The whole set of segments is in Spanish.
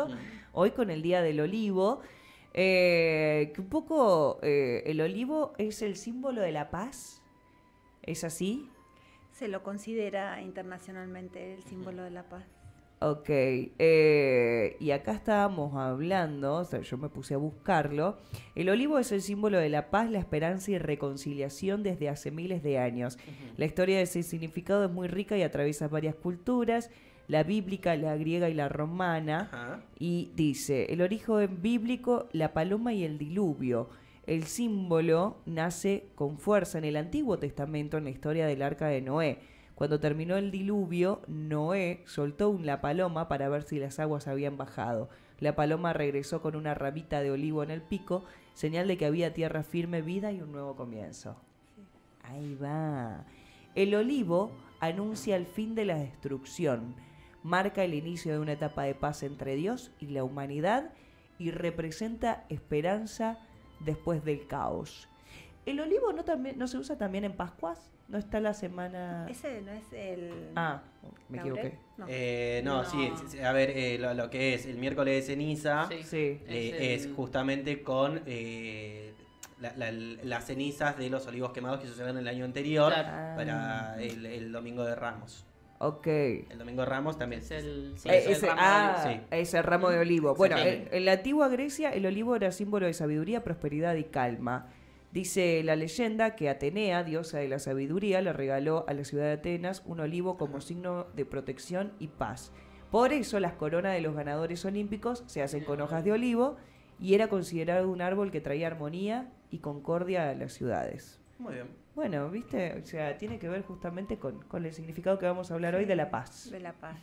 comienzo, hoy con el Día del Olivo, que un poco el olivo es el símbolo de la paz, ¿es así? Se lo considera internacionalmente el símbolo de la paz. Ok, y acá estábamos hablando, o sea, yo me puse a buscarlo. El olivo es el símbolo de la paz, la esperanza y reconciliación desde hace miles de años. La historia de ese significado es muy rica y atraviesa varias culturas, la bíblica, la griega y la romana. Ajá. Y dice, el origen bíblico, la paloma y el diluvio. El símbolo nace con fuerza en el Antiguo Testamento, en la historia del Arca de Noé. Cuando terminó el diluvio, Noé soltó la paloma para ver si las aguas habían bajado. La paloma regresó con una ramita de olivo en el pico, señal de que había tierra firme, vida y un nuevo comienzo. Sí. Ahí va. El olivo anuncia el fin de la destrucción, marca el inicio de una etapa de paz entre Dios y la humanidad y representa esperanza después del caos. ¿El olivo no se usa también en Pascuas? ¿No está la semana...? Ese no es el... Me laurel, equivoqué. no. No, sí, a ver, lo que es el miércoles de ceniza Sí. es justamente con las cenizas de los olivos quemados que sucedieron el año anterior Claro. para el Domingo de Ramos. Ok. El Domingo de Ramos también Es el, sí, es es el ramo de olivo. sí. ese ramo de olivo. Bueno, Exactamente. en la antigua Grecia el olivo era símbolo de sabiduría, prosperidad y calma. Dice la leyenda que Atenea, diosa de la sabiduría, le regaló a la ciudad de Atenas un olivo como signo de protección y paz. Por eso las coronas de los ganadores olímpicos se hacen con hojas de olivo y era considerado un árbol que traía armonía y concordia a las ciudades. Muy bien. Bueno, ¿viste? O sea, tiene que ver justamente con el significado que vamos a hablar hoy de la paz. De la paz.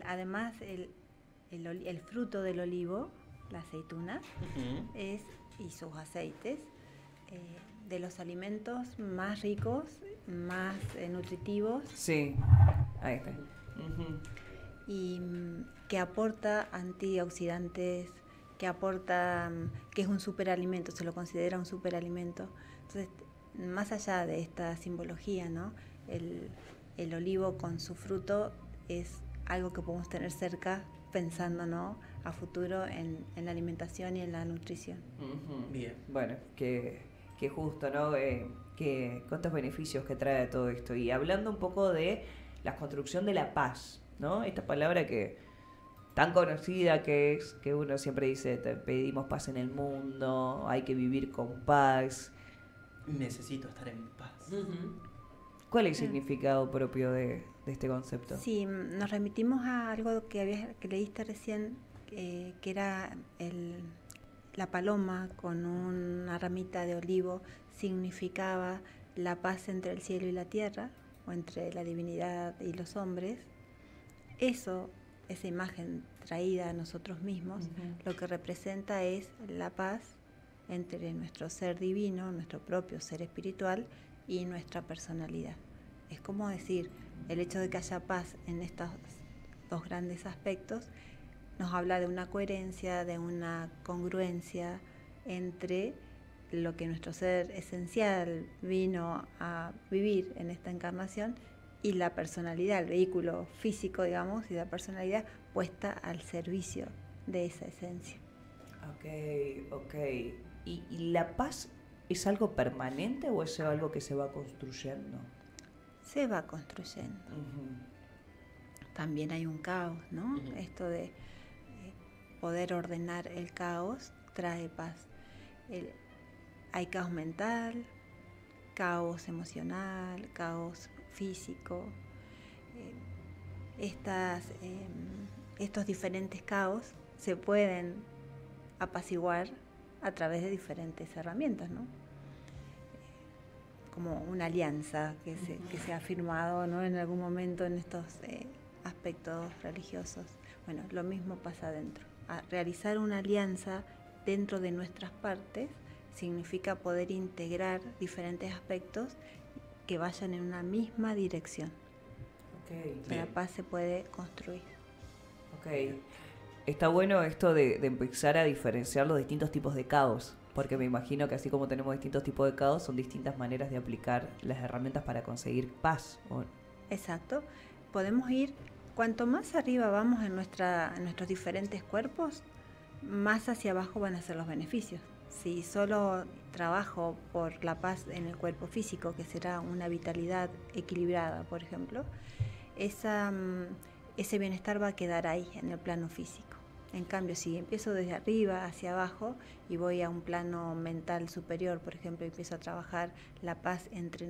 Además, el fruto del olivo, la aceituna, y sus aceites, de los alimentos más ricos, más nutritivos. Sí, ahí está. Y que aporta antioxidantes, que es un superalimento, se lo considera un superalimento. Entonces, más allá de esta simbología, ¿no? El olivo con su fruto es algo que podemos tener cerca pensando, ¿no?, a futuro en la alimentación y en la nutrición. Bien. Bueno, que justo, ¿no? Cuántos beneficios que trae todo esto. Y hablando un poco de la construcción de la paz, ¿no? Esta palabra que tan conocida que es, que uno siempre dice, pedimos paz en el mundo, hay que vivir con paz. Necesito estar en paz. ¿Cuál es el significado propio de este concepto? Sí, nos remitimos a algo que leíste recién, que era la paloma con una ramita de olivo, significaba la paz entre el cielo y la tierra, o entre la divinidad y los hombres. Esa imagen traída a nosotros mismos, lo que representa es la paz entre nuestro ser divino, nuestro propio ser espiritual y nuestra personalidad. Es como decir, el hecho de que haya paz en estos dos grandes aspectos nos habla de una coherencia, de una congruencia entre lo que nuestro ser esencial vino a vivir en esta encarnación y la personalidad, el vehículo físico, digamos, y la personalidad puesta al servicio de esa esencia. Ok. ¿Y la paz es algo permanente o es algo que se va construyendo? Se va construyendo. También hay un caos, ¿no? Esto de poder ordenar el caos trae paz. Hay caos mental, caos emocional, caos físico. Estos diferentes caos se pueden apaciguar a través de diferentes herramientas, ¿no? Como una alianza que se ha firmado, ¿no?, en algún momento en estos aspectos religiosos. Bueno, lo mismo pasa adentro. Realizar una alianza dentro de nuestras partes significa poder integrar diferentes aspectos que vayan en una misma dirección. La paz se puede construir. Está bueno esto de empezar a diferenciar los distintos tipos de caos, porque me imagino que así como tenemos distintos tipos de caos, son distintas maneras de aplicar las herramientas para conseguir paz. Exacto. Podemos ir Cuanto más arriba vamos en nuestros diferentes cuerpos, más hacia abajo van a ser los beneficios. Si solo trabajo por la paz en el cuerpo físico, que será una vitalidad equilibrada, por ejemplo, ese bienestar va a quedar ahí, en el plano físico. En cambio, si empiezo desde arriba hacia abajo y voy a un plano mental superior, por ejemplo, empiezo a trabajar la paz entre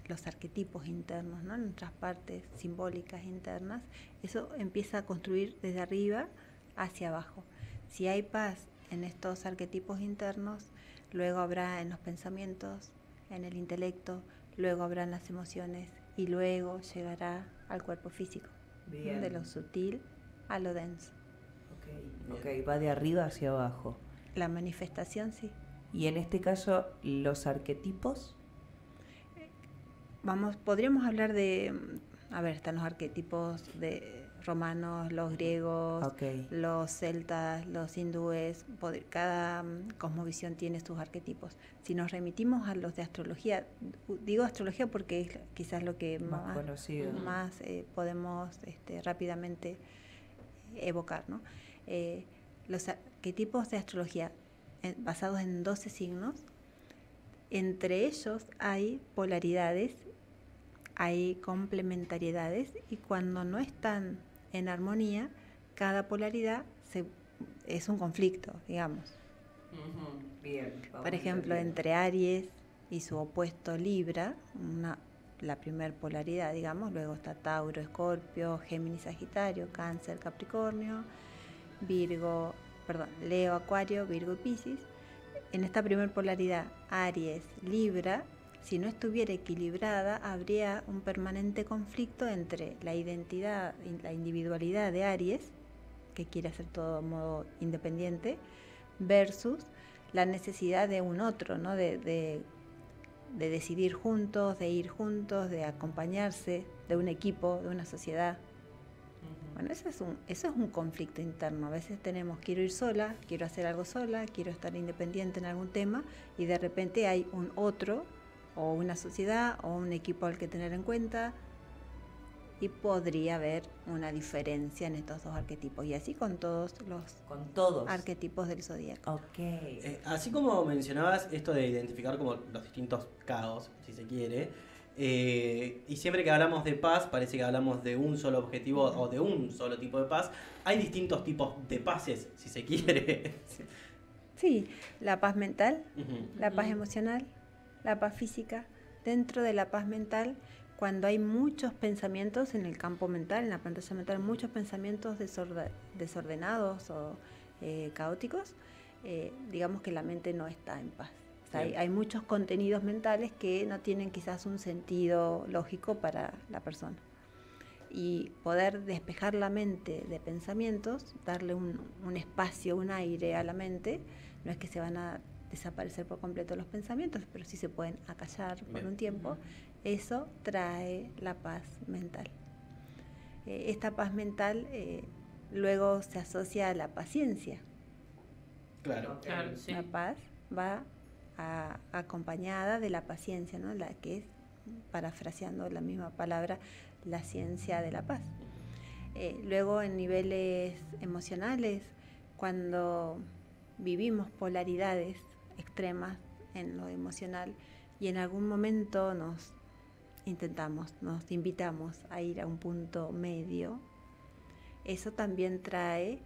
los arquetipos internos, ¿no? Nuestras partes simbólicas internas, eso empieza a construir desde arriba hacia abajo. Si hay paz en estos arquetipos internos, luego habrá en los pensamientos, en el intelecto, luego habrá en las emociones y luego llegará al cuerpo físico. Bien. De lo sutil a lo denso. Ok, va de arriba hacia abajo. La manifestación, sí. Y en este caso, los arquetipos. Podríamos hablar de, están los arquetipos de romanos, los griegos, los celtas, los hindúes, cada cosmovisión tiene sus arquetipos. Si nos remitimos a los de astrología, digo astrología porque es quizás lo que más conocido, más podemos rápidamente evocar, ¿no? Los arquetipos de astrología basados en 12 signos, entre ellos hay polaridades, hay complementariedades, y cuando no están en armonía, cada polaridad es un conflicto, digamos. Bien. Por ejemplo, entre Aries y su opuesto Libra, la primer polaridad, digamos, luego está Tauro, Escorpio, Géminis, Sagitario, Cáncer, Capricornio, Leo, Acuario, Virgo y Piscis. En esta primer polaridad, Aries, Libra, si no estuviera equilibrada, habría un permanente conflicto entre la identidad y la individualidad de Aries, que quiere hacer todo de modo independiente, versus la necesidad de un otro, ¿no? De decidir juntos, de ir juntos, de acompañarse, de un equipo, de una sociedad. Bueno, eso es un conflicto interno. A veces quiero ir sola, quiero hacer algo sola, quiero estar independiente en algún tema, y de repente hay un otro, o una sociedad, o un equipo al que tener en cuenta, y podría haber una diferencia en estos dos arquetipos, y así con todos los arquetipos del zodíaco. Así como mencionabas esto de identificar como los distintos caos, si se quiere, y siempre que hablamos de paz parece que hablamos de un solo objetivo o de un solo tipo de paz. Hay distintos tipos de paces, si se quiere. Sí, la paz mental, la paz emocional, la paz física. Dentro de la paz mental, cuando hay muchos pensamientos en el campo mental, en la pantalla mental, muchos pensamientos desordenados o caóticos, digamos que la mente no está en paz. O sea, hay muchos contenidos mentales que no tienen quizás un sentido lógico para la persona. Y poder despejar la mente de pensamientos, darle un espacio, un aire a la mente, no es que se van a desaparecer por completo los pensamientos, pero sí se pueden acallar por un tiempo. Eso trae la paz mental. Esta paz mental luego se asocia a la paciencia. Claro, sí. La paz va acompañada de la paciencia, ¿no? La que es, parafraseando la misma palabra, la ciencia de la paz. Luego, en niveles emocionales, cuando vivimos polaridades extremas en lo emocional y en algún momento nos invitamos a ir a un punto medio, eso también trae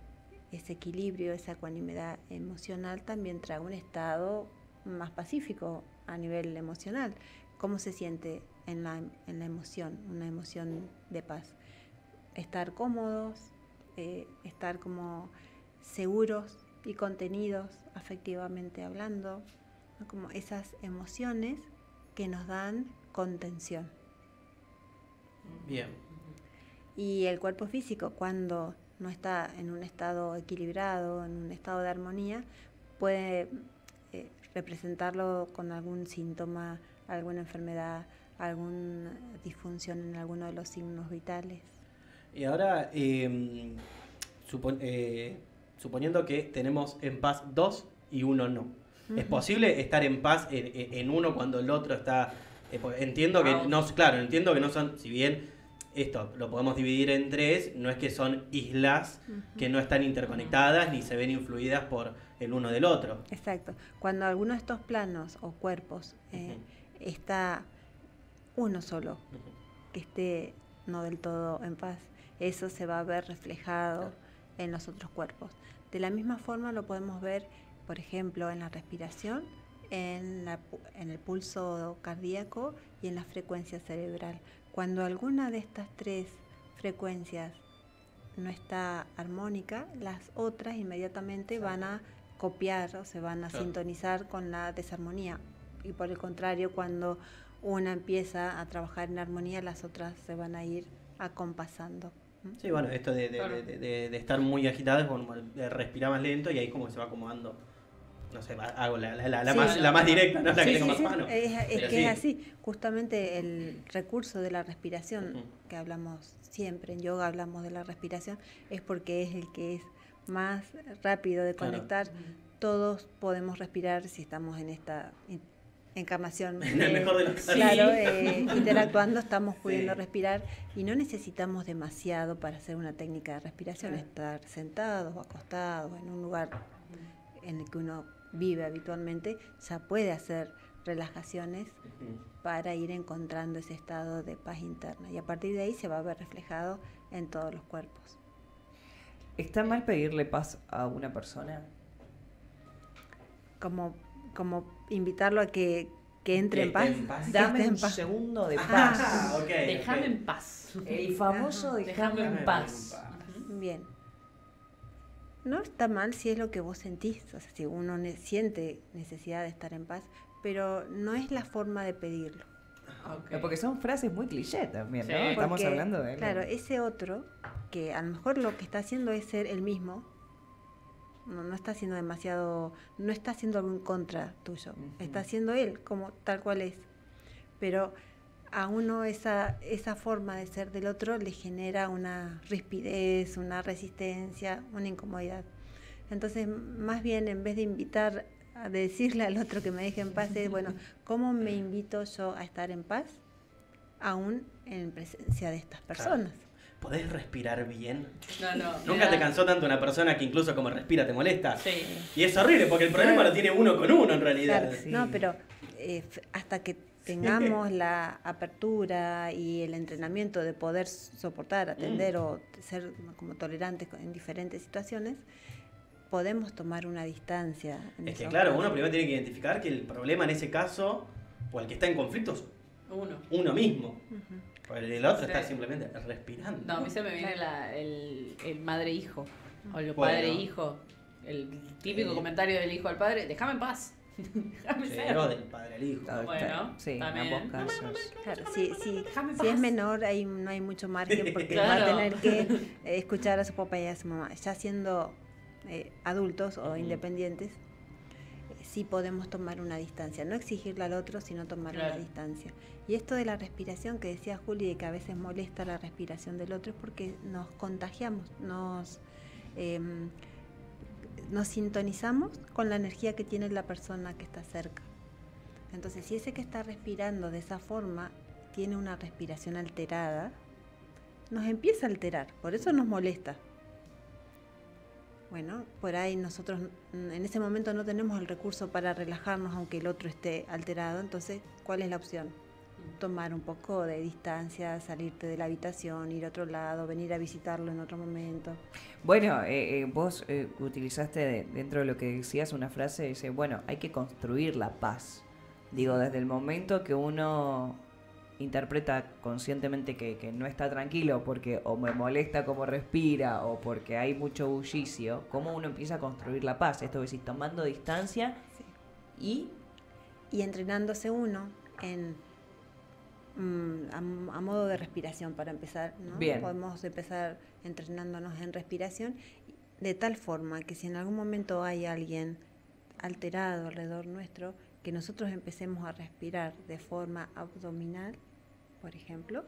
ese equilibrio, esa ecuanimidad emocional, también trae un estado más pacífico a nivel emocional. ¿Cómo se siente en la emoción, una emoción de paz? Estar cómodos, estar como seguros y contenidos afectivamente hablando, ¿no? Como esas emociones que nos dan contención. Bien. Y el cuerpo físico, cuando no está en un estado equilibrado, en un estado de armonía, puede representarlo con algún síntoma, alguna enfermedad, alguna disfunción en alguno de los signos vitales. Y ahora, suponiendo que tenemos en paz dos y uno no, ¿es posible estar en paz en uno cuando el otro está? Entiendo que no, claro, entiendo que no son, si bien esto lo podemos dividir en tres, no es que son islas que no están interconectadas ni se ven influidas por el uno del otro. Exacto. Cuando alguno de estos planos o cuerpos está uno solo, que esté no del todo en paz, eso se va a ver reflejado en los otros cuerpos. De la misma forma lo podemos ver, por ejemplo, en la respiración, en el pulso cardíaco y en la frecuencia cerebral. Cuando alguna de estas tres frecuencias no está armónica, las otras inmediatamente van a copiar o se van a sintonizar con la desarmonía. Y por el contrario, cuando una empieza a trabajar en armonía, las otras se van a ir acompasando. Sí, bueno, esto de estar muy agitado es como de respirar más lento y ahí como se va acomodando. No sé, hago la más directa, no la que tengo más a mano. Es así. Justamente el recurso de la respiración, que hablamos siempre, en yoga hablamos de la respiración, es porque es el que es más rápido de conectar. Todos podemos respirar si estamos en esta encarnación. En el mejor de los casos. Claro, interactuando, estamos pudiendo respirar y no necesitamos demasiado para hacer una técnica de respiración. Estar sentados o acostados en un lugar en el que uno vive habitualmente, ya puede hacer relajaciones para ir encontrando ese estado de paz interna. Y a partir de ahí se va a ver reflejado en todos los cuerpos. ¿Está mal pedirle paz a una persona? Como invitarlo a que entre en paz. Dame un segundo de paz. Déjame en paz. El famoso déjame en paz. Bien. No está mal si es lo que vos sentís, o sea, si uno siente necesidad de estar en paz, pero no es la forma de pedirlo. Porque son frases muy cliché también, ¿no? Sí. Estamos hablando de... Claro, ese otro, que a lo mejor lo que está haciendo es ser el mismo, no está haciendo demasiado, no está haciendo algo en contra tuyo, está haciendo él como tal cual es, pero a uno esa forma de ser del otro le genera una rispidez, una resistencia, una incomodidad. Entonces, más bien, en vez de invitar a decirle al otro que me deje en paz, es, bueno, ¿cómo me invito yo a estar en paz aún en presencia de estas personas? ¿Podés respirar bien? No. ¿Nunca te cansó tanto una persona que incluso como respira te molesta? Sí. Y es horrible porque el problema lo tiene uno con uno en realidad. Claro, sí. No, pero hasta que tengamos la apertura y el entrenamiento de poder soportar, atender o ser como tolerantes en diferentes situaciones, podemos tomar una distancia. Es que claro, uno primero tiene que identificar que el problema en ese caso, o el que está en conflicto, es uno mismo. Porque el otro está simplemente respirando. No, a mí se me viene el madre-hijo, o el padre-hijo, el típico comentario del hijo al padre, déjame en paz. Déjame ser. No, del padre al hijo. Bueno, sí, también. en ambos casos. Claro, si es menor, ahí no hay mucho margen porque Claro. va a tener que escuchar a su papá y a su mamá. Ya siendo adultos o independientes, sí podemos tomar una distancia. No exigirle al otro, sino tomar una distancia. Y esto de la respiración que decía Juli, de que a veces molesta la respiración del otro, es porque nos contagiamos, nos sintonizamos con la energía que tiene la persona que está cerca. Entonces, si ese que está respirando de esa forma tiene una respiración alterada, nos empieza a alterar, por eso nos molesta. Bueno, por ahí nosotros en ese momento no tenemos el recurso para relajarnos aunque el otro esté alterado, entonces, ¿cuál es la opción? Tomar un poco de distancia, salirte de la habitación, ir a otro lado, venir a visitarlo en otro momento. Bueno, vos utilizaste dentro de lo que decías una frase, dice, bueno, hay que construir la paz. Digo, desde el momento que uno interpreta conscientemente que no está tranquilo porque o me molesta cómo respira o porque hay mucho bullicio, ¿cómo uno empieza a construir la paz? Esto que decís, tomando distancia y entrenándose uno en a modo de respiración para empezar, ¿no? Bien. Podemos empezar entrenándonos en respiración de tal forma que si en algún momento hay alguien alterado alrededor nuestro, que nosotros empecemos a respirar de forma abdominal, por ejemplo,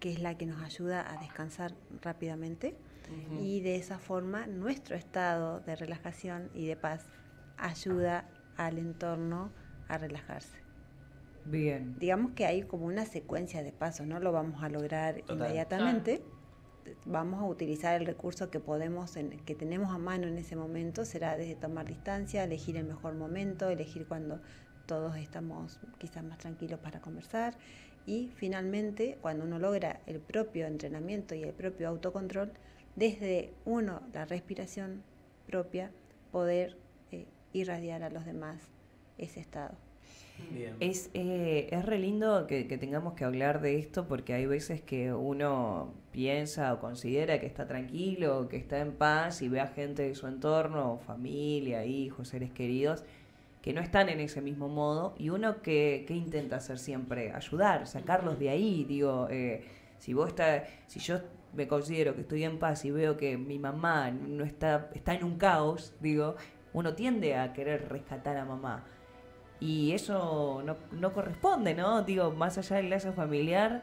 que es la que nos ayuda a descansar rápidamente, y de esa forma nuestro estado de relajación y de paz ayuda al entorno a relajarse. Bien. Digamos que hay como una secuencia de pasos, no lo vamos a lograr Total. inmediatamente. Vamos a utilizar el recurso que podemos, que tenemos a mano en ese momento, será desde tomar distancia, elegir el mejor momento, elegir cuando todos estamos quizás más tranquilos para conversar, y finalmente cuando uno logra el propio entrenamiento y el propio autocontrol, desde la respiración propia, poder irradiar a los demás ese estado. Bien. Es re lindo que tengamos que hablar de esto, porque hay veces que uno piensa o considera que está tranquilo, que está en paz, y ve a gente de su entorno, familia, hijos, seres queridos, que no están en ese mismo modo, y uno que intenta hacer siempre, ayudar, sacarlos de ahí. Digo, si yo me considero que estoy en paz y veo que mi mamá no está en un caos, digo, uno tiende a querer rescatar a mamá. Y eso no corresponde, ¿no? Digo, más allá del lazo familiar,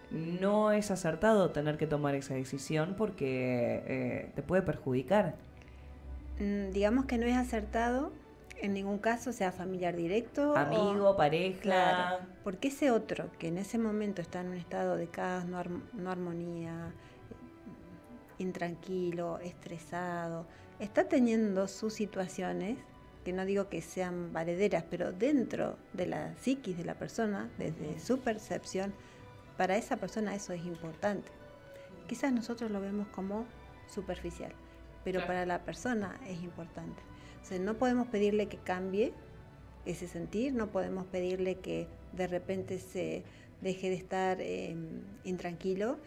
no es acertado tener que tomar esa decisión porque te puede perjudicar. Digamos que no es acertado en ningún caso, sea familiar directo, amigo, pareja. Claro, porque ese otro que en ese momento está en un estado de caos, no armonía, intranquilo, estresado, está teniendo sus situaciones, que no digo que sean valederas, pero dentro de la psiquis de la persona, desde su percepción, para esa persona eso es importante. Quizás nosotros lo vemos como superficial, pero para la persona es importante. O sea, no podemos pedirle que cambie ese sentir, no podemos pedirle que de repente se deje de estar intranquilo,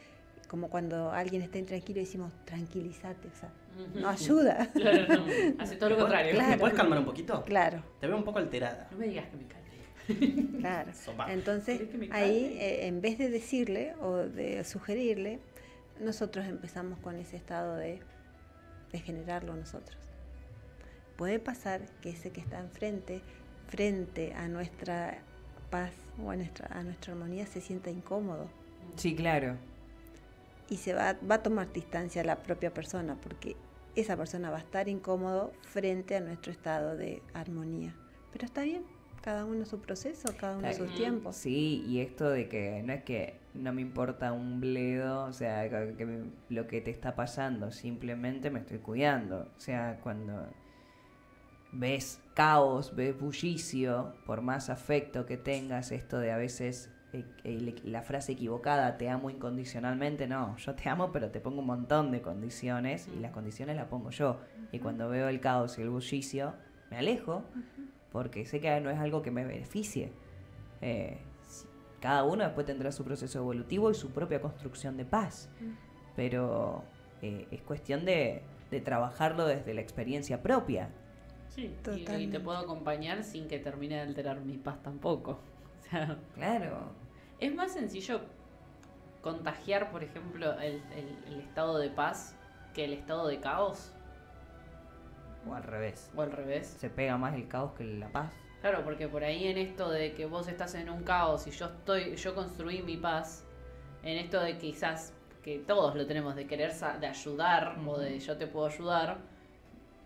como cuando alguien está intranquilo y decimos tranquilízate, o sea, no ayuda. Claro, no, hace todo lo contrario. Claro. ¿Me puedes calmar un poquito? Claro. Te veo un poco alterada. No me digas que me calme. Claro. Sopa. Entonces, ¿Querés que me ahí, calme? en vez de decirle o de sugerirle, nosotros empezamos con ese estado de generarlo nosotros. Puede pasar que ese que está frente a nuestra paz o a nuestra armonía, se sienta incómodo. Sí, claro. Y se va a tomar distancia la propia persona, porque esa persona va a estar incómodo frente a nuestro estado de armonía. Pero está bien, cada uno su proceso, cada uno sus tiempos. Sí, y esto de que no es que no me importa un bledo, o sea, lo que te está pasando, simplemente me estoy cuidando. O sea, cuando ves caos, ves bullicio, por más afecto que tengas, esto de a veces la frase equivocada, te amo incondicionalmente, no, yo te amo pero te pongo un montón de condiciones y las condiciones las pongo yo. Y cuando veo el caos y el bullicio, me alejo porque sé que no es algo que me beneficie. Cada uno después tendrá su proceso evolutivo y su propia construcción de paz, pero es cuestión de trabajarlo desde la experiencia propia. Sí, y Totalmente. te puedo acompañar sin que termine de alterar mi paz tampoco. O sea, Claro. es más sencillo contagiar, por ejemplo, el estado de paz que el estado de caos, O al revés. o al revés. Se pega más el caos que la paz. Claro, porque por ahí en esto de que vos estás en un caos y yo construí mi paz, en esto de quizás que todos lo tenemos de querer de ayudar o de yo te puedo ayudar,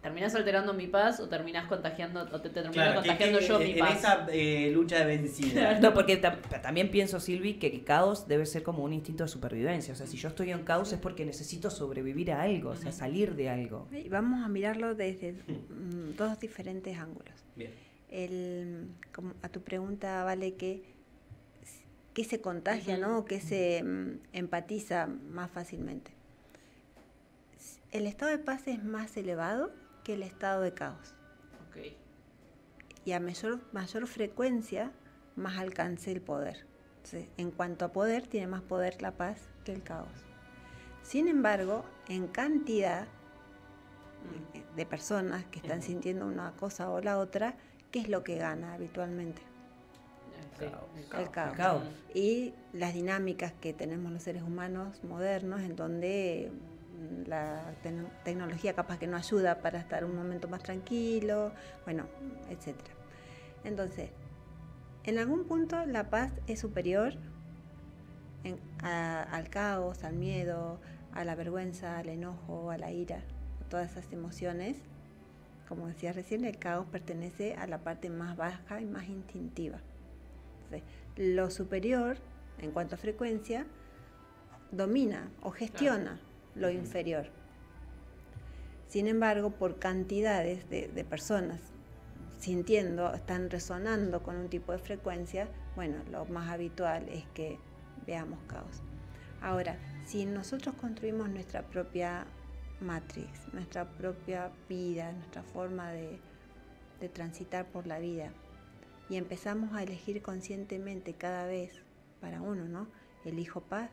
terminás alterando mi paz o terminás contagiando o te termino Claro, contagiando yo mi en paz. esa lucha de vencida. No, porque también pienso, Silvi, que el caos debe ser como un instinto de supervivencia. O sea, si yo estoy en caos es porque necesito sobrevivir a algo, o sea, salir de algo. Y vamos a mirarlo desde dos diferentes ángulos. Bien. Como a tu pregunta, Vale, que se contagia, ¿no? Que se empatiza más fácilmente. El estado de paz es más elevado que el estado de caos. Ok. Y a mayor frecuencia, más alcance el poder. Entonces, en cuanto a poder, tiene más poder la paz que el caos. Sin embargo, en cantidad de personas que están sintiendo una cosa o la otra, ¿qué es lo que gana habitualmente? Sí, El caos. El caos. Y las dinámicas que tenemos los seres humanos modernos, en donde la tecnología capaz que no ayuda para estar un momento más tranquilo, bueno, etcétera. Entonces, en algún punto la paz es superior al caos, al miedo, a la vergüenza, al enojo, a la ira, a todas esas emociones. Como decía recién, el caos pertenece a la parte más baja y más instintiva. Entonces, lo superior, en cuanto a frecuencia, domina o gestiona lo inferior. Sin embargo, por cantidades de personas sintiendo, están resonando con un tipo de frecuencia, bueno, lo más habitual es que veamos caos. Ahora, si nosotros construimos nuestra propia matrix, nuestra propia vida, nuestra forma de transitar por la vida, y empezamos a elegir conscientemente cada vez para uno, ¿no? Elijo paz,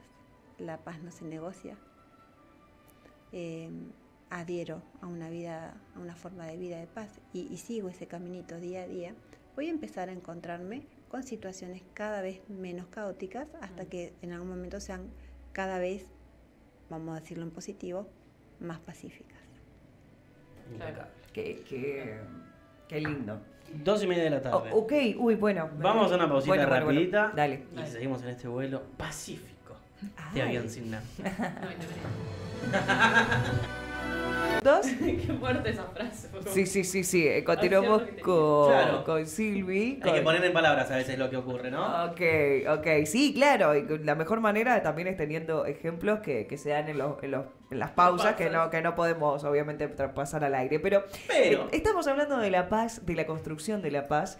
la paz no se negocia. Adhiero a una vida, a una forma de vida de paz y sigo ese caminito día a día, voy a empezar a encontrarme con situaciones cada vez menos caóticas hasta que en algún momento sean cada vez, vamos a decirlo en positivo, más pacíficas. Impecable. Qué lindo. 2:30 de la tarde. Ok, uy, bueno. Vamos a una pausita Bueno, rapidita. Dale. Y seguimos en este vuelo pacífico de avión sin nada. ¿Dos? Qué fuerte esa frase. Sí. Continuamos Claro. con Silvi. Hay que poner en palabras a veces lo que ocurre, ¿no? Ok. Sí, claro. Y la mejor manera también es teniendo ejemplos que se dan en las pausas, que no podemos obviamente traspasar al aire. Pero estamos hablando de la paz, de la construcción de la paz,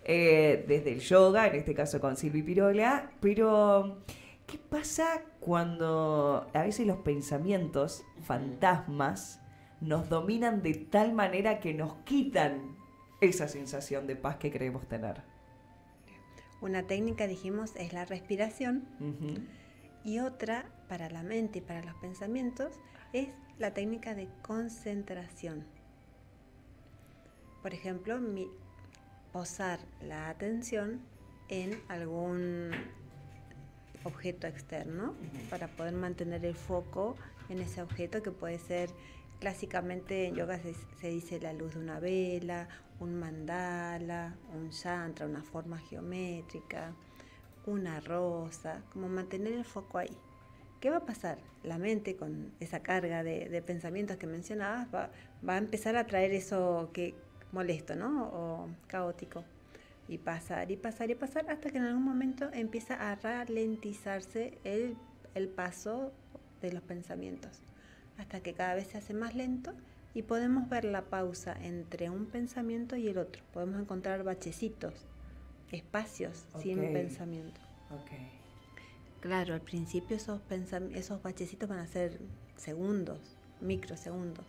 desde el yoga, en este caso con Silvi Pirola. Pero, ¿qué pasa cuando a veces los pensamientos fantasmas nos dominan de tal manera que nos quitan esa sensación de paz que creemos tener? Una técnica, dijimos, es la respiración. Uh-huh. Y otra, para la mente y para los pensamientos, es la técnica de concentración. Por ejemplo, posar la atención en algún objeto externo para poder mantener el foco en ese objeto, que puede ser, clásicamente en yoga se dice la luz de una vela, un mandala, un yantra, una forma geométrica, una rosa, como mantener el foco ahí. ¿Qué va a pasar? La mente, con esa carga de pensamientos que mencionabas, va a empezar a traer eso que molesto, ¿no? O caótico. Y pasar, hasta que en algún momento empieza a ralentizarse el paso de los pensamientos, hasta que cada vez se hace más lento y podemos ver la pausa entre un pensamiento y el otro. Podemos encontrar bachecitos, espacios sin pensamiento. Okay. Claro, al principio esos bachecitos van a ser segundos, microsegundos,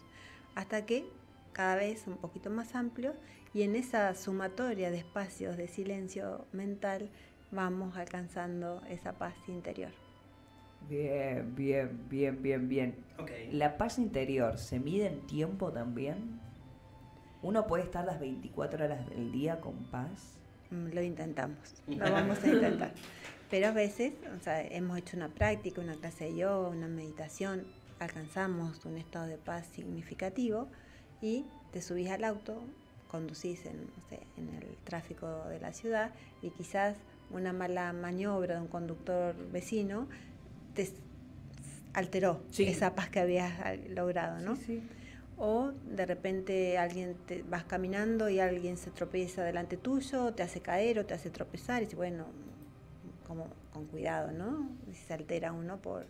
hasta que cada vez un poquito más amplio, y en esa sumatoria de espacios de silencio mental vamos alcanzando esa paz interior. Bien. Okay. ¿La paz interior se mide en tiempo también? ¿Uno puede estar las 24 horas del día con paz? Lo intentamos, lo vamos a intentar. Pero a veces, hemos hecho una práctica, una clase de yoga, una meditación, alcanzamos un estado de paz significativo y te subís al auto, conducís en el tráfico de la ciudad y quizás una mala maniobra de un conductor vecino te alteró esa paz que habías logrado, ¿no? Sí. O de repente vas caminando y alguien se tropieza delante tuyo, te hace caer o te hace tropezar, y dices, bueno, como con cuidado, ¿no? Si se altera uno por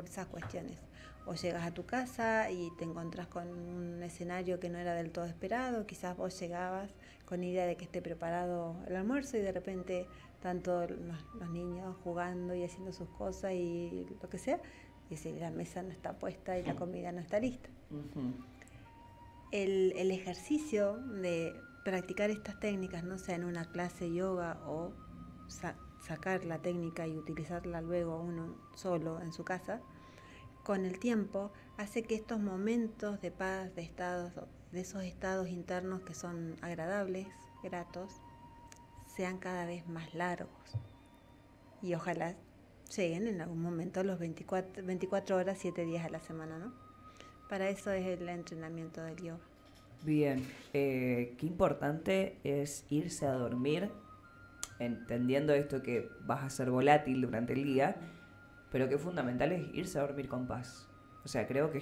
esas cuestiones. O llegas a tu casa y te encontrás con un escenario que no era del todo esperado, quizás vos llegabas con idea de que esté preparado el almuerzo y de repente están todos los niños jugando y haciendo sus cosas y lo que sea, y si la mesa no está puesta y la comida no está lista. Uh-huh. El ejercicio de practicar estas técnicas, no sea en una clase de yoga o sacar la técnica y utilizarla luego uno solo en su casa, con el tiempo hace que estos momentos de paz, de esos estados internos que son agradables, gratos, sean cada vez más largos. Y ojalá lleguen en algún momento los 24 horas, 7 días a la semana, ¿no? Para eso es el entrenamiento del yoga. Bien, qué importante es irse a dormir, entendiendo esto que vas a ser volátil durante el día, pero qué fundamental es irse a dormir con paz. O sea, creo que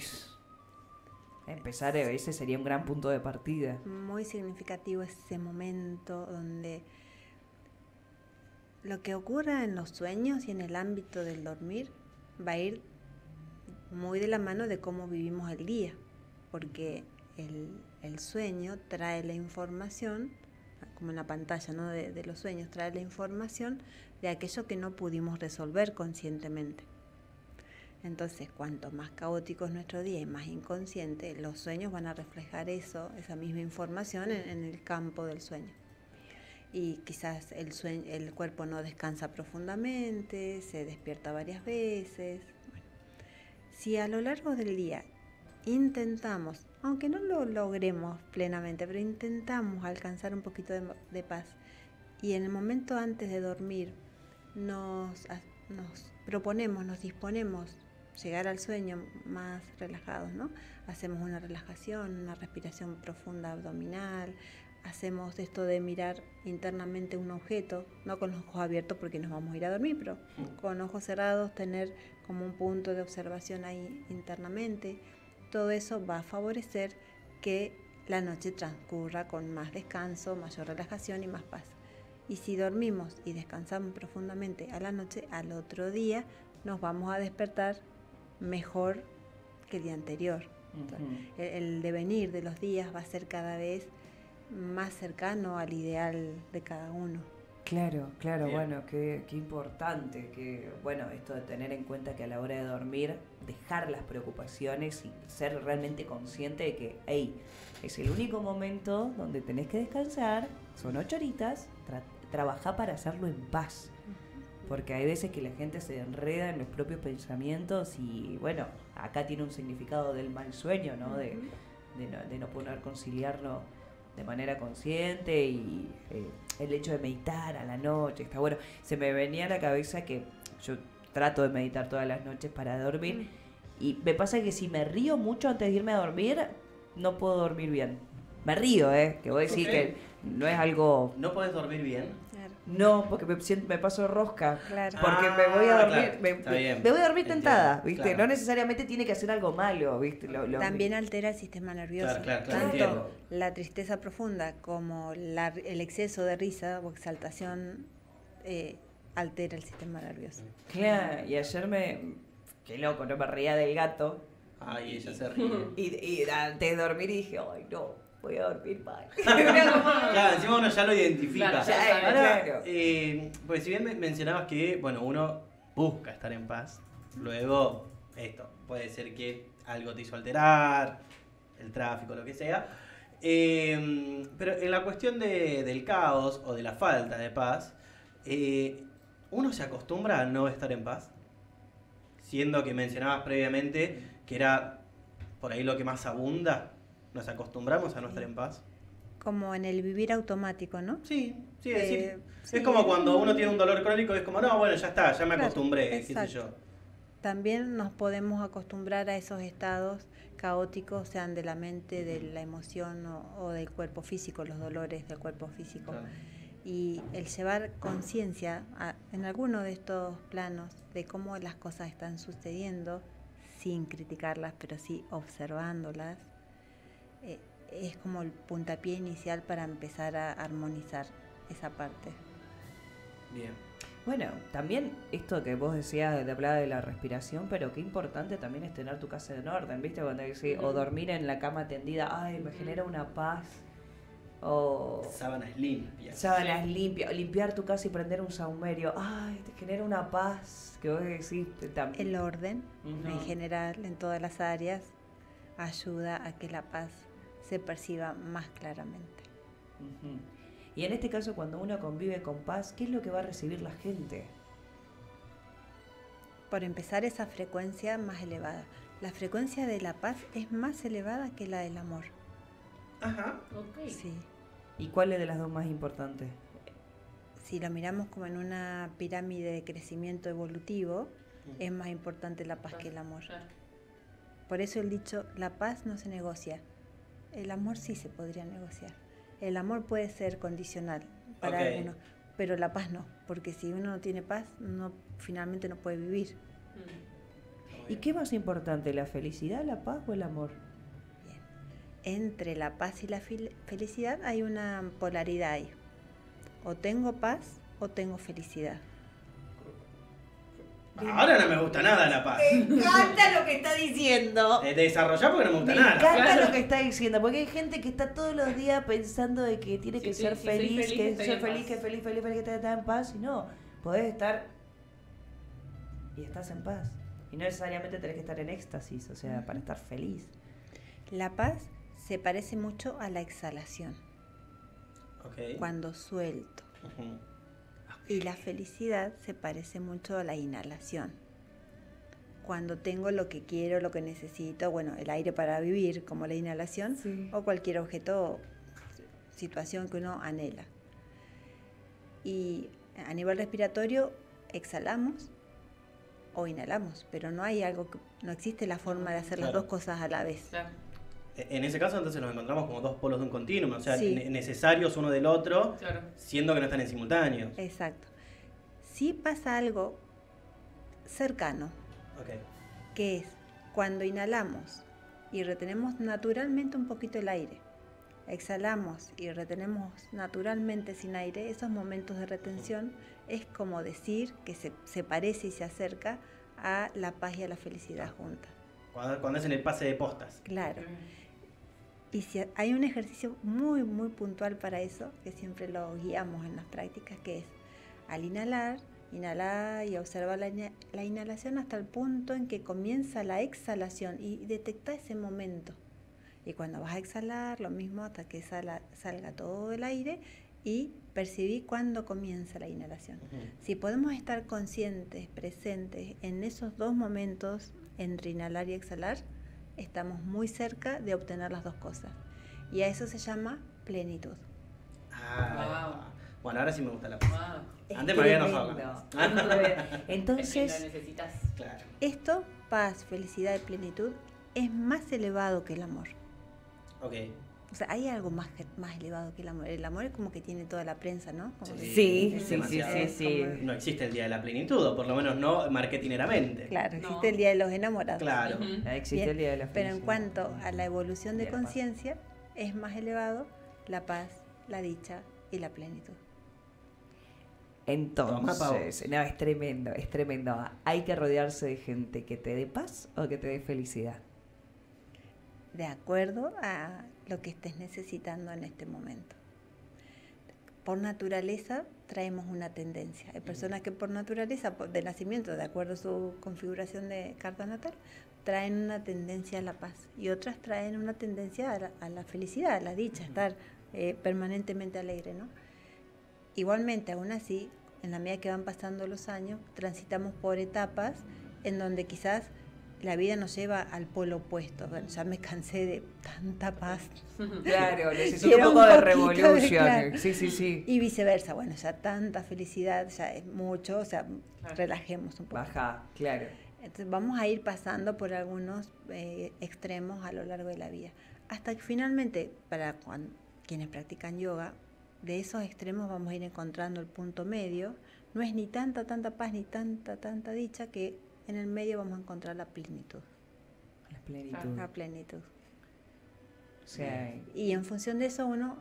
empezar ese sería un gran punto de partida. Muy significativo ese momento donde Lo que ocurra en los sueños y en el ámbito del dormir va a ir muy de la mano de cómo vivimos el día, porque el sueño trae la información, como en la pantalla, ¿no? de los sueños, trae la información de aquello que no pudimos resolver conscientemente. Entonces, cuanto más caótico es nuestro día y más inconsciente, los sueños van a reflejar eso, esa misma información en el campo del sueño. Y quizás el cuerpo no descansa profundamente, se despierta varias veces. Bueno, si a lo largo del día intentamos, aunque no lo logremos plenamente, pero intentamos alcanzar un poquito de paz, y en el momento antes de dormir nos proponemos, nos disponemos llegar al sueño más relajados, ¿no? Hacemos una relajación, una respiración profunda abdominal, hacemos esto de mirar internamente un objeto, no con los ojos abiertos porque nos vamos a ir a dormir, pero con ojos cerrados, tener como un punto de observación ahí internamente. Todo eso va a favorecer que la noche transcurra con más descanso, mayor relajación y más paz. Y si dormimos y descansamos profundamente a la noche, al otro día nos vamos a despertar mejor que el día anterior. El devenir de los días va a ser cada vez más cercano al ideal de cada uno. Claro, Bien. bueno, qué importante, que bueno, esto de tener en cuenta que a la hora de dormir, dejar las preocupaciones y ser realmente consciente de que, hey, es el único momento donde tenés que descansar, son 8 horitas, trabajá para hacerlo en paz. Porque hay veces que la gente se enreda en los propios pensamientos y, bueno, acá tiene un significado del mal sueño, ¿no? De no poder conciliarlo de manera consciente y el hecho de meditar a la noche, está bueno. Se me venía a la cabeza que yo trato de meditar todas las noches para dormir y me pasa que si me río mucho antes de irme a dormir, no puedo dormir bien. Me río, que voy a decir que no es algo... ¿No podés dormir bien? Claro. No, porque me paso rosca. Claro. Porque me voy a dormir, claro. Está bien. me voy a dormir tentada, Entiendo, ¿viste? claro. No necesariamente tiene que hacer algo malo, ¿viste? También altera el sistema nervioso. Claro, Tanto entiendo. la tristeza profunda como el exceso de risa o exaltación altera el sistema nervioso. Claro, y ayer qué loco, no me reía del gato. Ay, ella se ríe. Y antes de dormir dije, ay no, voy a dormir mal. Claro, encima uno ya lo identifica. Claro, ya sabe, Ahora, claro. pues si bien mencionabas que, bueno, uno busca estar en paz, luego esto, puede ser que algo te hizo alterar, el tráfico, lo que sea, pero en la cuestión del caos o de la falta de paz, uno se acostumbra a no estar en paz, siendo que mencionabas previamente que era por ahí lo que más abunda. ¿Nos acostumbramos a no estar en paz? Como en el vivir automático, ¿no? Sí, es decir, sí. es como cuando uno tiene un dolor crónico, es como, no, bueno, ya está, ya me Claro, acostumbré, qué sé exacto. yo. También nos podemos acostumbrar a esos estados caóticos, sean de la mente, de la emoción o del cuerpo físico, los dolores del cuerpo físico. Claro. Y el llevar conciencia en alguno de estos planos de cómo las cosas están sucediendo, sin criticarlas, pero sí observándolas, es como el puntapié inicial para empezar a armonizar esa parte. Bien. Bueno, también esto que vos decías de hablar de la respiración, pero qué importante también es tener tu casa en orden, ¿viste? Cuando decís, o dormir en la cama tendida, ay, me genera una paz. O Sábanas limpias. sábanas limpias, limpiar tu casa y prender un saumerio, ay, te genera una paz que vos decís también. El orden, Ujú. en general, en todas las áreas, ayuda a que la paz se perciba más claramente. Ujú. Y en este caso, cuando uno convive con paz, ¿qué es lo que va a recibir la gente? Por empezar, esa frecuencia más elevada. La frecuencia de la paz es más elevada que la del amor. Ajá. Ok. Sí. ¿Y cuál es de las dos más importantes? Si lo miramos como en una pirámide de crecimiento evolutivo, es más importante la paz que el amor. Claro. Por eso el dicho, la paz no se negocia. El amor sí se podría negociar. El amor puede ser condicional para Ok. algunos, pero la paz no, porque si uno no tiene paz, finalmente no puede vivir. ¿Y qué más importante, la felicidad, la paz o el amor? Bien. Entre la paz y la felicidad hay una polaridad ahí. O tengo paz o tengo felicidad? Ahora no me gusta nada la paz. Me encanta lo que está diciendo. De desarrollar porque no me gusta Me nada. encanta Claro. lo que está diciendo, porque hay gente que está todos los días pensando de que tiene que Sí, ser sí, soy feliz, feliz, que estoy ser en feliz, paz. que feliz, feliz, feliz, que está en paz, y no, podés estar y estás en paz. Y no necesariamente tenés que estar en éxtasis, o sea, para estar feliz. La paz se parece mucho a la exhalación, Ok. cuando suelto. Ujú. Y la felicidad se parece mucho a la inhalación. Cuando tengo lo que quiero, lo que necesito, bueno, el aire para vivir, como la inhalación, Sí. o cualquier objeto, situación que uno anhela. Y a nivel respiratorio, exhalamos o inhalamos, pero no hay algo no existe la forma de hacer las Claro. dos cosas a la vez. Claro. En ese caso entonces nos encontramos como dos polos de un continuum, o sea, Sí. necesarios uno del otro, Claro. siendo que no están en simultáneos. Exacto. Sí pasa algo cercano, Ok. que es cuando inhalamos y retenemos naturalmente un poquito el aire, exhalamos y retenemos naturalmente sin aire, esos momentos de retención es como decir que se parece y se acerca a la paz y a la felicidad juntas. Cuando hacen el pase de postas. Claro. Y si hay un ejercicio muy, muy puntual para eso, que siempre lo guiamos en las prácticas, que es al inhalar y observar la inhalación hasta el punto en que comienza la exhalación y detecta ese momento. Y cuando vas a exhalar, lo mismo hasta que salga todo el aire y percibir cuándo comienza la inhalación. Ujú. Si podemos estar conscientes, presentes en esos dos momentos entre inhalar y exhalar, estamos muy cerca de obtener las dos cosas. Y a eso se llama plenitud. Ah, bueno, ahora sí me gusta la paz. Wow. Es Antes me había tremendo. enojado. Entonces, Es que lo necesitas. Claro. Esto, paz, felicidad y plenitud, es más elevado que el amor. Ok. O sea, hay algo más elevado que el amor. El amor es como que tiene toda la prensa, ¿no? Como que- Sí, es sí, sí, demasiado. sí, sí. No existe el día de la plenitud, o por lo menos no marketineramente. Claro, No. existe el Día de los Enamorados. Claro. Ujú. Existe Bien, el día de la pero en felicidad. cuanto a la evolución de Día de paz. conciencia, es más elevado la paz, la dicha y la plenitud. Entonces, no, es tremendo, es tremendo. Hay que rodearse de gente que te dé paz o que te dé felicidad. De acuerdo a lo que estés necesitando en este momento. Por naturaleza traemos una tendencia. Hay personas que por naturaleza, de nacimiento, de acuerdo a su configuración de carta natal, traen una tendencia a la paz y otras traen una tendencia a la felicidad, a la dicha, estar permanentemente alegre, ¿no? Igualmente, aún así, en la medida que van pasando los años, transitamos por etapas en donde quizás la vida nos lleva al polo opuesto. Bueno, ya me cansé de tanta paz. Claro, necesito Quiero un poco de poquito revolución. claro. Sí, sí, sí. Y viceversa, bueno, ya tanta felicidad, ya es mucho, o sea, Claro. relajemos un poco. Baja, claro. Entonces vamos a ir pasando por algunos extremos a lo largo de la vida. Hasta que finalmente, para quienes practican yoga, de esos extremos vamos a ir encontrando el punto medio. No es ni tanta paz ni tanta dicha, que en el medio vamos a encontrar la plenitud. La plenitud. La plenitud. O sea, Y en función de eso uno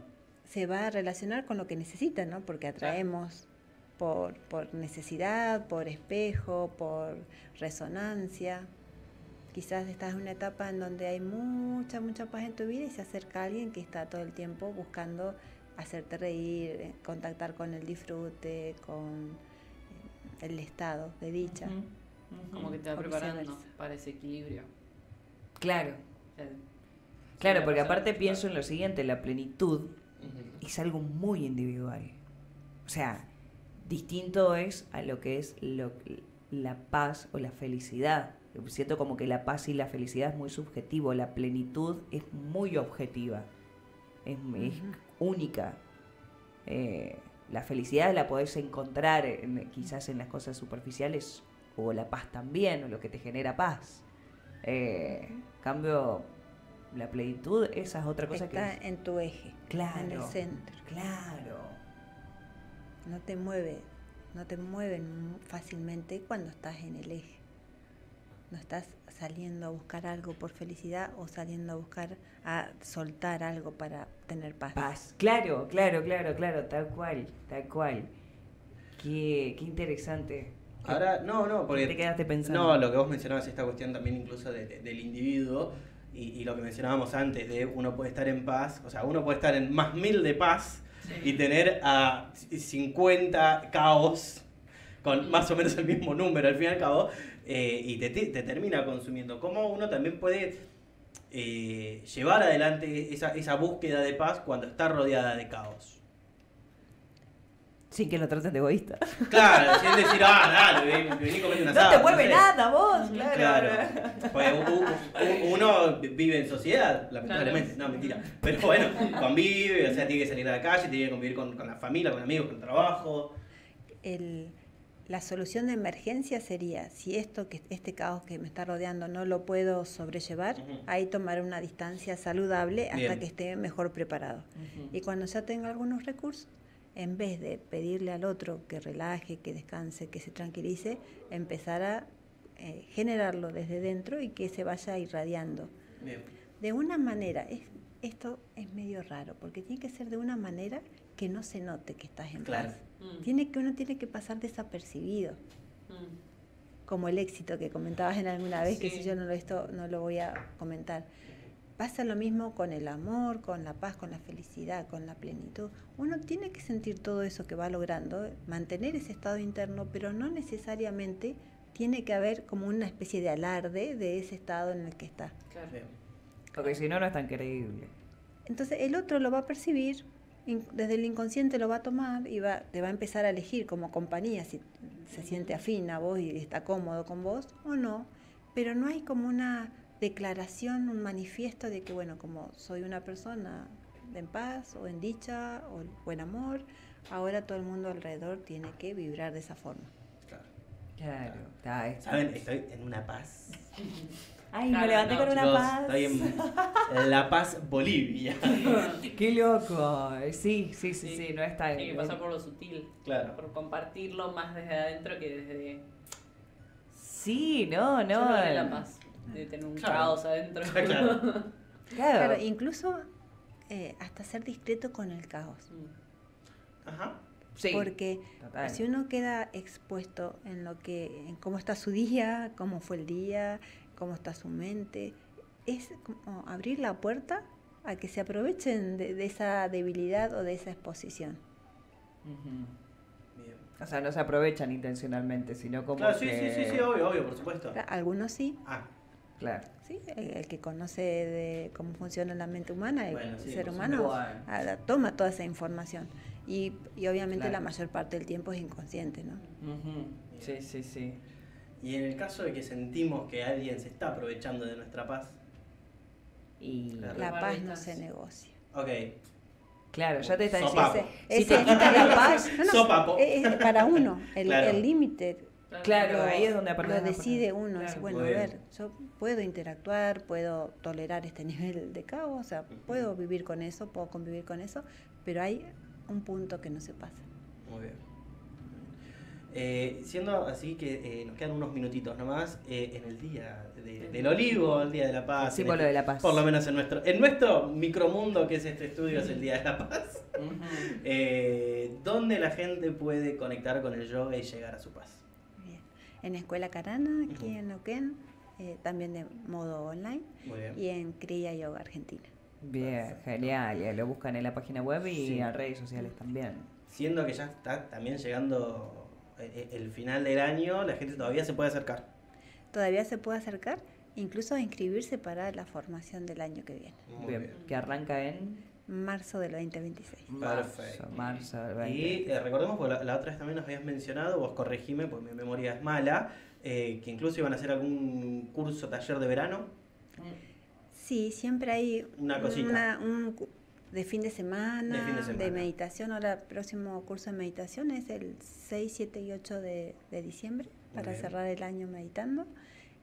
se va a relacionar con lo que necesita, ¿no? Porque atraemos por necesidad, por espejo, por resonancia. Quizás estás en una etapa en donde hay mucha paz en tu vida y se acerca alguien que está todo el tiempo buscando hacerte reír, contactar con el disfrute, con el estado de dicha. ujú, ujú. Como que te va O preparando viceversa. para ese equilibrio. Claro, O sea, claro, sí, porque la cosa- aparte pienso en lo siguiente, la plenitud Ujú. es algo muy individual. O sea, distinto es a lo que es la paz o la felicidad. Siento como que la paz y la felicidad es muy subjetivo, la plenitud es muy objetiva, es única. La felicidad la podés encontrar quizás en las cosas superficiales, o la paz también, o lo que te genera paz. Cambio, la plenitud, esa es otra cosa Está que... en tu eje, Claro. en el centro. Claro. No te mueven fácilmente cuando estás en el eje. No estás saliendo a buscar algo por felicidad o saliendo a soltar algo para tener paz. Paz. Claro, claro, claro, claro, tal cual, tal cual. Qué interesante. Ahora, no, porque... Te quedaste pensando. No, lo que vos mencionabas, esta cuestión también incluso del individuo, y lo que mencionábamos antes, de uno puede estar en paz, o sea, uno puede estar en más 1000 de paz y tener a 50 caos, con más o menos el mismo número al fin y al cabo, y te termina consumiendo. ¿Cómo uno también puede llevar adelante esa búsqueda de paz cuando está rodeada de caos? Sin que lo traten de egoísta. Claro, sin decir, dale, vení y comete una No asada. te vuelve sé. nada vos, claro. Claro. Pues uno vive en sociedad, lamentablemente. No, mentira. Pero bueno, convive, o sea, tiene que salir a la calle, tiene que convivir con la familia, con amigos, con el trabajo. La solución de emergencia sería, si este caos que me está rodeando no lo puedo sobrellevar, ahí tomar una distancia saludable hasta Bien. que esté mejor preparado. Y cuando ya tenga algunos recursos, en vez de pedirle al otro que relaje, que descanse, que se tranquilice, empezar a generarlo desde dentro y que se vaya irradiando. Bien. De una manera, esto es medio raro, porque tiene que ser de una manera que no se note que estás en Claro. paz. Uno tiene que pasar desapercibido, como el éxito que comentabas en alguna vez, que Sí. si yo no lo voy a comentar. Pasa lo mismo con el amor, con la paz, con la felicidad, con la plenitud. Uno tiene que sentir todo eso que va logrando, mantener ese estado interno, pero no necesariamente tiene que haber como una especie de alarde de ese estado en el que está. Claro. Bien. Porque si no, no es tan creíble. Entonces el otro lo va a percibir, desde el inconsciente lo va a tomar y te va a empezar a elegir como compañía, si se siente afín a vos y está cómodo con vos o no, pero no hay como una declaración, un manifiesto de que, bueno, como soy una persona en paz o en dicha o en amor, ahora todo el mundo alrededor tiene que vibrar de esa forma. Claro. Claro, ¿Saben? Estoy en una paz. Ay, Claro, me levanté no, con una Chicos, paz. estoy en La Paz, Bolivia. Qué loco. Sí, no está Tiene que pasar por lo sutil. Claro. Por compartirlo más desde adentro que desde... Sí, no. Yo logré la paz de tener un Claro. caos adentro. Claro. Claro, incluso hasta ser discreto con el caos. Ajá. Sí. Porque Total. si uno queda expuesto en cómo está su día, cómo fue el día, cómo está su mente, es como abrir la puerta a que se aprovechen de esa debilidad o de esa exposición. Ujú. Bien. O sea, no se aprovechan intencionalmente, sino como Claro, sí, que... sí, obvio, por supuesto. Algunos sí, Ah, Claro. ¿sí? El que conoce de cómo funciona la mente humana, Bueno, el sí, ser por humano, supuesto. toma toda esa información. Y obviamente Claro. la mayor parte del tiempo es inconsciente, ¿no? Ujú. Sí. y en el caso de que sentimos que alguien se está aprovechando de nuestra paz. Y... Claro. La Tomar paz no distancia. se negocia. Ok. Claro, ya te está Sopapo. diciendo... Ese- Si te ese- quita la paz... Sopapo. es para uno, Claro. el límite Claro, ahí es donde lo aparece la decide paz. uno. Claro. Dice, bueno, Muy a bien. ver, yo puedo interactuar, puedo tolerar este nivel de caos, o sea, puedo vivir con eso, puedo convivir con eso, pero hay un punto que no se pasa. Muy bien. Siendo así que nos quedan unos minutitos nomás, en el día del olivo, el día de la paz. El símbolo de la paz. Por lo menos en nuestro micromundo que es este estudio, es el día de la paz. Ujú. ¿Dónde la gente puede conectar con el yoga y llegar a su paz? Bien. En Escuela Karana, aquí Ujú. en Neuquén, también de modo online, Muy bien. y en Kriya Yoga Argentina. Bien, Perfecto. genial. Ya lo buscan en la página web y Sí. en redes sociales también. Siendo que ya está también llegando el final del año, la gente todavía se puede acercar. Todavía se puede acercar, incluso a inscribirse para la formación del año que viene, Muy Bien, bien. que arranca en marzo del 2026. Perfecto. marzo del Y 20. recordemos, porque la otra vez también nos habías mencionado, vos corregime, porque mi memoria es mala, que incluso iban a hacer algún curso, taller de verano. Sí, siempre hay Una cosita. de fin de semana, De fin de semana. meditación. Ahora el próximo curso de meditación es el 6, 7 y 8 de diciembre Muy para bien. cerrar el año meditando,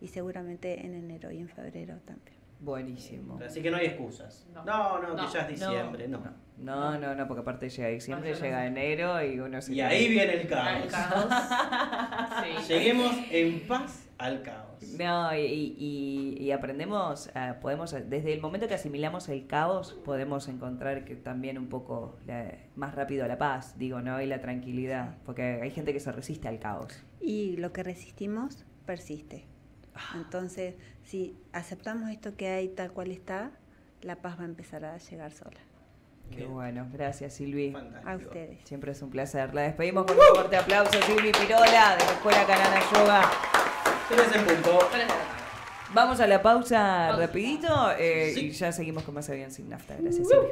y seguramente en enero y en febrero también. Buenísimo. Así que no hay excusas. No. No, No. que ya es diciembre, no. No, porque aparte llega diciembre, No, no, llega no. enero y uno se... Y ahí viene el Ah, caos. el caos. Sí. Lleguemos en paz al caos. No, y aprendemos, podemos, desde el momento que asimilamos el caos, podemos encontrar que también un poco más rápido la paz, digo, ¿no? Y la tranquilidad, porque hay gente que se resiste al caos. Y lo que resistimos persiste. Entonces, si aceptamos esto que hay tal cual está, la paz va a empezar a llegar sola. Qué bueno, gracias Silvi. Fantástico. A ustedes. Siempre es un placer. La despedimos con un fuerte aplauso, Silvi Pirola, de la Escuela Canana Yoga. 3 en punto. Vamos a la pausa Pausa. rapidito Sí. y ya seguimos con más Avión Sin Nafta. Gracias, Silvi.